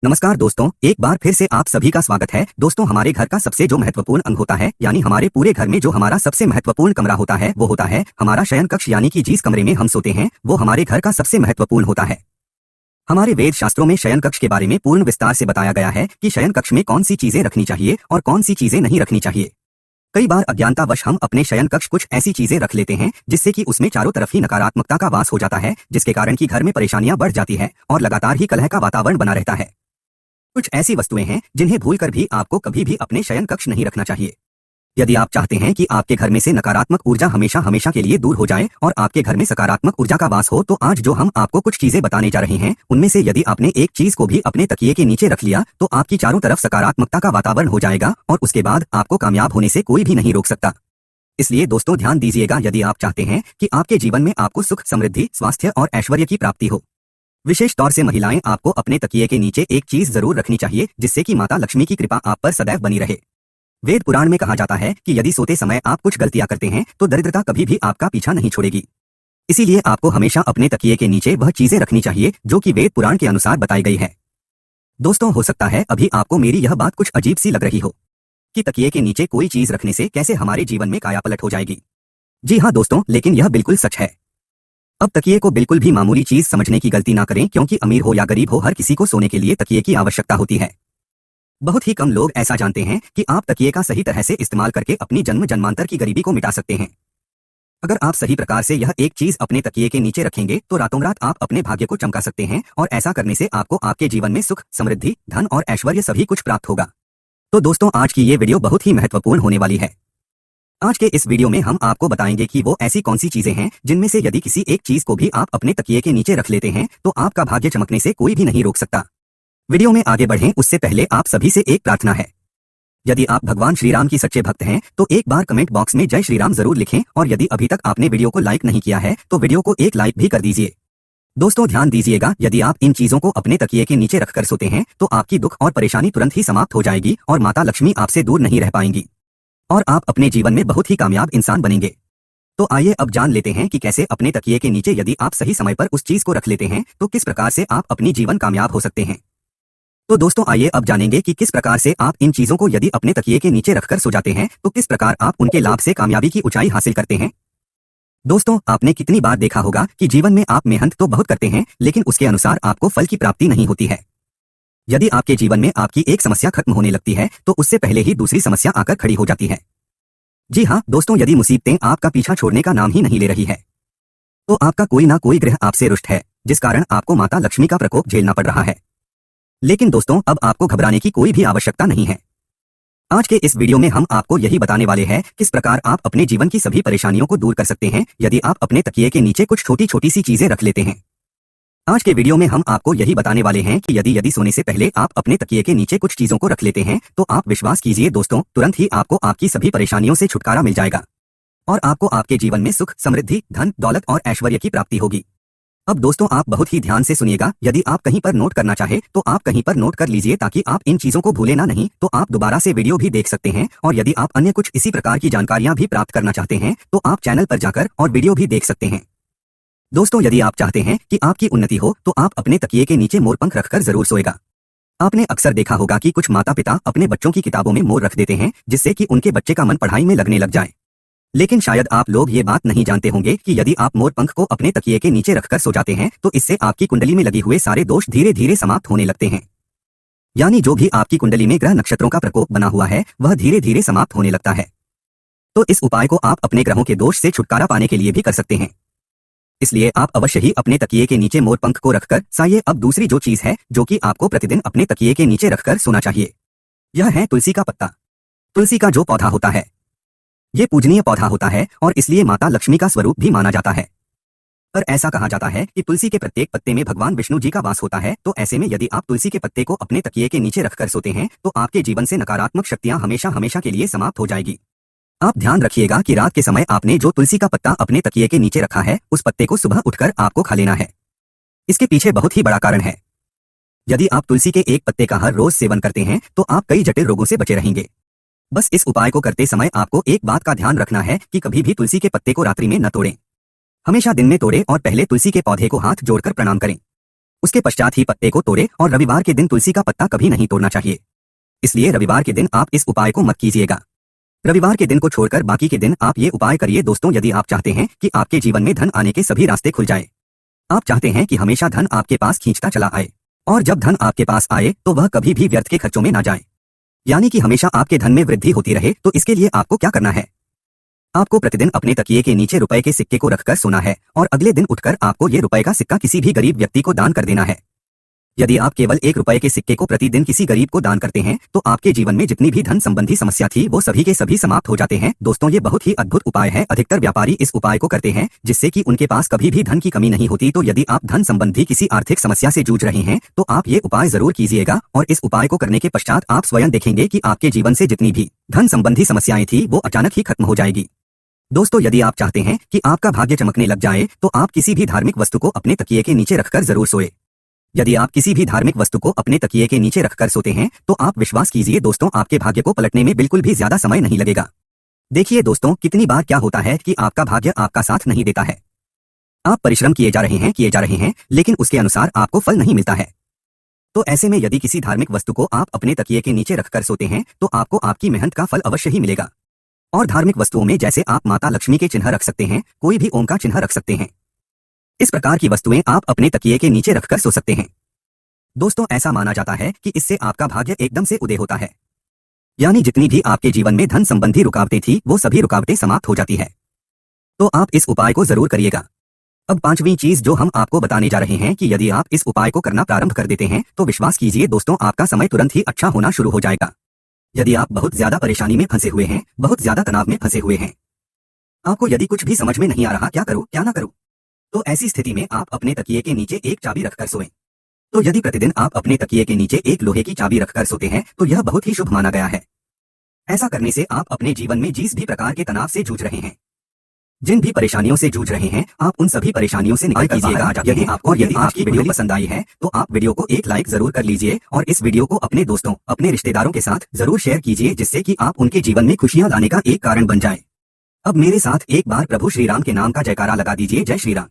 नमस्कार दोस्तों, एक बार फिर से आप सभी का स्वागत है। दोस्तों, हमारे घर का सबसे जो महत्वपूर्ण अंग होता है, यानी हमारे पूरे घर में जो हमारा सबसे महत्वपूर्ण कमरा होता है, वो होता है हमारा शयन कक्ष, यानी कि जिस कमरे में हम सोते हैं वो हमारे घर का सबसे महत्वपूर्ण होता है। हमारे वेद शास्त्रों में शयन कक्ष के बारे में पूर्ण विस्तार से बताया गया है कि शयन कक्ष में कौन सी चीजें रखनी चाहिए और कौन सी चीजें नहीं रखनी चाहिए। कई बार अज्ञानतावश हम अपने शयन कक्ष कुछ ऐसी चीजें रख लेते हैं जिससे कि उसमें चारों तरफ ही नकारात्मकता का वास हो जाता है, जिसके कारण कि घर में परेशानियां बढ़ जाती है और लगातार ही कलह का वातावरण बना रहता है। कुछ ऐसी वस्तुएं हैं जिन्हें भूलकर भी आपको कभी भी अपने शयन कक्ष नहीं रखना चाहिए। यदि आप चाहते हैं कि आपके घर में से नकारात्मक ऊर्जा हमेशा हमेशा के लिए दूर हो जाए और आपके घर में सकारात्मक ऊर्जा का वास हो, तो आज जो हम आपको कुछ चीजें बताने जा रहे हैं, उनमें से यदि आपने एक चीज को भी अपने तकिए के नीचे रख लिया तो आपकी चारों तरफ सकारात्मकता का वातावरण हो जाएगा और उसके बाद आपको कामयाब होने से कोई भी नहीं रोक सकता। इसलिए दोस्तों, ध्यान दीजिएगा, यदि आप चाहते हैं कि आपके जीवन में आपको सुख, समृद्धि, स्वास्थ्य और ऐश्वर्य की प्राप्ति हो, विशेष तौर से महिलाएं, आपको अपने तकिए के नीचे एक चीज जरूर रखनी चाहिए जिससे कि माता लक्ष्मी की कृपा आप पर सदैव बनी रहे। वेद पुराण में कहा जाता है कि यदि सोते समय आप कुछ गलतियां करते हैं तो दरिद्रता कभी भी आपका पीछा नहीं छोड़ेगी। इसीलिए आपको हमेशा अपने तकिए के नीचे वह चीजें रखनी चाहिए जो कि वेद पुराण के अनुसार बताई गई है। दोस्तों, हो सकता है अभी आपको मेरी यह बात कुछ अजीब सी लग रही हो कि तकिए के नीचे कोई चीज रखने से कैसे हमारे जीवन में कायापलट हो जाएगी। जी हाँ दोस्तों, लेकिन यह बिल्कुल सच है। अब तकिए को बिल्कुल भी मामूली चीज समझने की गलती ना करें, क्योंकि अमीर हो या गरीब हो, हर किसी को सोने के लिए तकिए की आवश्यकता होती है। बहुत ही कम लोग ऐसा जानते हैं कि आप तकिए का सही तरह से इस्तेमाल करके अपनी जन्म जन्मांतर की गरीबी को मिटा सकते हैं। अगर आप सही प्रकार से यह एक चीज अपने तकिए के नीचे रखेंगे तो रातों रात आप अपने भाग्य को चमका सकते हैं और ऐसा करने से आपको आपके जीवन में सुख, समृद्धि, धन और ऐश्वर्य सभी कुछ प्राप्त होगा। तो दोस्तों, आज की ये वीडियो बहुत ही महत्वपूर्ण होने वाली है। आज के इस वीडियो में हम आपको बताएंगे कि वो ऐसी कौन सी चीजें हैं जिनमें से यदि किसी एक चीज को भी आप अपने तकिए के नीचे रख लेते हैं तो आपका भाग्य चमकने से कोई भी नहीं रोक सकता। वीडियो में आगे बढ़ें उससे पहले आप सभी से एक प्रार्थना है। यदि आप भगवान श्री राम की सच्चे भक्त हैं तो एक बार कमेंट बॉक्स में जय श्री राम जरूर लिखें, और यदि अभी तक आपने वीडियो को लाइक नहीं किया है तो वीडियो को एक लाइक भी कर दीजिए। दोस्तों, ध्यान दीजिएगा, यदि आप इन चीजों को अपने तकिए के नीचे रखकर सोते हैं तो आपकी दुख और परेशानी तुरंत ही समाप्त हो जाएगी और माता लक्ष्मी आपसे दूर नहीं रह पाएंगी और आप अपने जीवन में बहुत ही कामयाब इंसान बनेंगे। तो आइए अब जान लेते हैं कि कैसे अपने तकिए के नीचे यदि आप सही समय पर उस चीज को रख लेते हैं तो किस प्रकार से आप अपनी जीवन कामयाब हो सकते हैं। तो दोस्तों, आइए अब जानेंगे कि किस प्रकार से आप इन चीजों को यदि अपने तकिए के नीचे रखकर सो जाते हैं तो किस प्रकार आप उनके लाभ से कामयाबी की ऊंचाई हासिल करते हैं। दोस्तों, आपने कितनी बार देखा होगा कि जीवन में आप मेहनत तो बहुत करते हैं लेकिन उसके अनुसार आपको फल की प्राप्ति नहीं होती है। यदि आपके जीवन में आपकी एक समस्या खत्म होने लगती है तो उससे पहले ही दूसरी समस्या आकर खड़ी हो जाती है। जी हाँ दोस्तों, यदि मुसीबतें आपका पीछा छोड़ने का नाम ही नहीं ले रही है तो आपका कोई ना कोई ग्रह आपसे रुष्ट है, जिस कारण आपको माता लक्ष्मी का प्रकोप झेलना पड़ रहा है। लेकिन दोस्तों, अब आपको घबराने की कोई भी आवश्यकता नहीं है। आज के इस वीडियो में हम आपको यही बताने वाले हैं किस प्रकार आप अपने जीवन की सभी परेशानियों को दूर कर सकते हैं यदि आप अपने तकिए के नीचे कुछ छोटी छोटी सी चीजें रख लेते हैं। आज के वीडियो में हम आपको यही बताने वाले हैं कि यदि सोने से पहले आप अपने तकिए के नीचे कुछ चीजों को रख लेते हैं तो आप विश्वास कीजिए दोस्तों, तुरंत ही आपको आपकी सभी परेशानियों से छुटकारा मिल जाएगा और आपको आपके जीवन में सुख, समृद्धि, धन, दौलत और ऐश्वर्य की प्राप्ति होगी। अब दोस्तों, आप बहुत ही ध्यान से सुनिएगा। यदि आप कहीं पर नोट करना चाहे तो आप कहीं पर नोट कर लीजिए ताकि आप इन चीजों को भूले ना नहीं, तो आप दोबारा से वीडियो भी देख सकते हैं। और यदि आप अन्य कुछ इसी प्रकार की जानकारियां भी प्राप्त करना चाहते हैं तो आप चैनल पर जाकर और वीडियो भी देख सकते हैं। दोस्तों, यदि आप चाहते हैं कि आपकी उन्नति हो तो आप अपने तकिए के नीचे मोरपंख रखकर जरूर सोएगा। आपने अक्सर देखा होगा कि कुछ माता पिता अपने बच्चों की किताबों में मोर रख देते हैं जिससे कि उनके बच्चे का मन पढ़ाई में लगने लग जाए। लेकिन शायद आप लोग ये बात नहीं जानते होंगे कि यदि आप मोरपंख को अपने तकिए के नीचे रखकर सो जाते हैं तो इससे आपकी कुंडली में लगे हुए सारे दोष धीरे धीरे समाप्त होने लगते हैं। यानी जो भी आपकी कुंडली में ग्रह नक्षत्रों का प्रकोप बना हुआ है वह धीरे धीरे समाप्त होने लगता है। तो इस उपाय को आप अपने ग्रहों के दोष से छुटकारा पाने के लिए भी कर सकते हैं। इसलिए आप अवश्य ही अपने तकिए के नीचे मोरपंख को रखकर सोइए। अब दूसरी जो चीज है जो कि आपको प्रतिदिन अपने तकिए के नीचे रखकर सोना चाहिए, यह है तुलसी का पत्ता। तुलसी का जो पौधा होता है ये पूजनीय पौधा होता है और इसलिए माता लक्ष्मी का स्वरूप भी माना जाता है। पर ऐसा कहा जाता है कि तुलसी के प्रत्येक पत्ते में भगवान विष्णु जी का वास होता है। तो ऐसे में यदि आप तुलसी के पत्ते को अपने तकिए के नीचे रखकर सोते हैं तो आपके जीवन से नकारात्मक शक्तियां हमेशा हमेशा के लिए समाप्त हो जाएगी। आप ध्यान रखिएगा कि रात के समय आपने जो तुलसी का पत्ता अपने तकिए के नीचे रखा है उस पत्ते को सुबह उठकर आपको खा लेना है। इसके पीछे बहुत ही बड़ा कारण है। यदि आप तुलसी के एक पत्ते का हर रोज सेवन करते हैं तो आप कई जटिल रोगों से बचे रहेंगे। बस इस उपाय को करते समय आपको एक बात का ध्यान रखना है कि कभी भी तुलसी के पत्ते को रात्रि में न तोड़ें। हमेशा दिन में तोड़ें और पहले तुलसी के पौधे को हाथ जोड़कर प्रणाम करें। उसके पश्चात ही पत्ते को तोड़े और रविवार के दिन तुलसी का पत्ता कभी नहीं तोड़ना चाहिए। इसलिए रविवार के दिन आप इस उपाय को मत कीजिएगा। रविवार के दिन को छोड़कर बाकी के दिन आप ये उपाय करिए दोस्तों। यदि आप चाहते हैं कि आपके जीवन में धन आने के सभी रास्ते खुल जाए, आप चाहते हैं कि हमेशा धन आपके पास खींचता चला आए, और जब धन आपके पास आए तो वह कभी भी व्यर्थ के खर्चों में ना जाए, यानी कि हमेशा आपके धन में वृद्धि होती रहे, तो इसके लिए आपको क्या करना है? आपको प्रतिदिन अपने तकिए के नीचे रुपए के सिक्के को रखकर सोना है और अगले दिन उठकर आपको ये रुपए का सिक्का किसी भी गरीब व्यक्ति को दान कर देना है। यदि आप केवल 1 रुपए के सिक्के को प्रतिदिन किसी गरीब को दान करते हैं तो आपके जीवन में जितनी भी धन संबंधी समस्या थी वो सभी के सभी समाप्त हो जाते हैं। दोस्तों, ये बहुत ही अद्भुत उपाय है। अधिकतर व्यापारी इस उपाय को करते हैं जिससे कि उनके पास कभी भी धन की कमी नहीं होती। तो यदि आप धन संबंधी किसी आर्थिक समस्या से जूझ रहे हैं तो आप ये उपाय जरूर कीजिएगा, और इस उपाय को करने के पश्चात आप स्वयं देखेंगे कि आपके जीवन से जितनी भी धन संबंधी समस्याएं थी वो अचानक ही खत्म हो जाएगी। दोस्तों, यदि आप चाहते हैं कि आपका भाग्य चमकने लग जाए तो आप किसी भी धार्मिक वस्तु को अपने तकिए के नीचे रखकर जरूर सोए। यदि आप किसी भी धार्मिक वस्तु को अपने तकिए के नीचे रखकर सोते हैं तो आप विश्वास कीजिए दोस्तों, आपके भाग्य को पलटने में बिल्कुल भी ज्यादा समय नहीं लगेगा। देखिए दोस्तों, कितनी बार क्या होता है कि आपका भाग्य आपका साथ नहीं देता है। आप परिश्रम किए जा रहे हैं लेकिन उसके अनुसार आपको फल नहीं मिलता है। तो ऐसे में यदि किसी धार्मिक वस्तु को आप अपने तकिए के नीचे रखकर सोते हैं तो आपको आपकी मेहनत का फल अवश्य ही मिलेगा। और धार्मिक वस्तुओं में जैसे आप माता लक्ष्मी के चिन्ह रख सकते हैं, कोई भी ओम का चिन्ह रख सकते हैं। इस प्रकार की वस्तुएं आप अपने तकिए के नीचे रखकर सो सकते हैं। दोस्तों, ऐसा माना जाता है कि इससे आपका भाग्य एकदम से उदय होता है, यानी जितनी भी आपके जीवन में धन संबंधी रुकावटें थी वो सभी रुकावटें समाप्त हो जाती है। तो आप इस उपाय को जरूर करिएगा। अब 5वीं चीज जो हम आपको बताने जा रहे हैं कि यदि आप इस उपाय को करना प्रारंभ कर देते हैं तो विश्वास कीजिए दोस्तों, आपका समय तुरंत ही अच्छा होना शुरू हो जाएगा। यदि आप बहुत ज्यादा परेशानी में फंसे हुए हैं, बहुत ज्यादा तनाव में फंसे हुए हैं, आपको यदि कुछ भी समझ में नहीं आ रहा क्या करो क्या ना करो, तो ऐसी स्थिति में आप अपने तकिए के नीचे एक चाबी रखकर सोएं। तो यदि प्रतिदिन आप अपने तकिए के नीचे एक लोहे की चाबी रखकर सोते हैं तो यह बहुत ही शुभ माना गया है। ऐसा करने से आप अपने जीवन में जिस भी प्रकार के तनाव से जूझ रहे हैं, जिन भी परेशानियों से जूझ रहे हैं, आप उन सभी परेशानियों से निकल कीजिएगा। यदि आपकी वीडियो पसंद आई है तो आप वीडियो को एक लाइक जरूर कर लीजिए और इस वीडियो को अपने दोस्तों, अपने रिश्तेदारों के साथ जरूर शेयर कीजिए, जिससे कि आप उनके जीवन में खुशियां लाने का एक कारण बन जाए। अब मेरे साथ एक बार प्रभु श्री राम के नाम का जयकारा लगा दीजिए। जय श्री राम।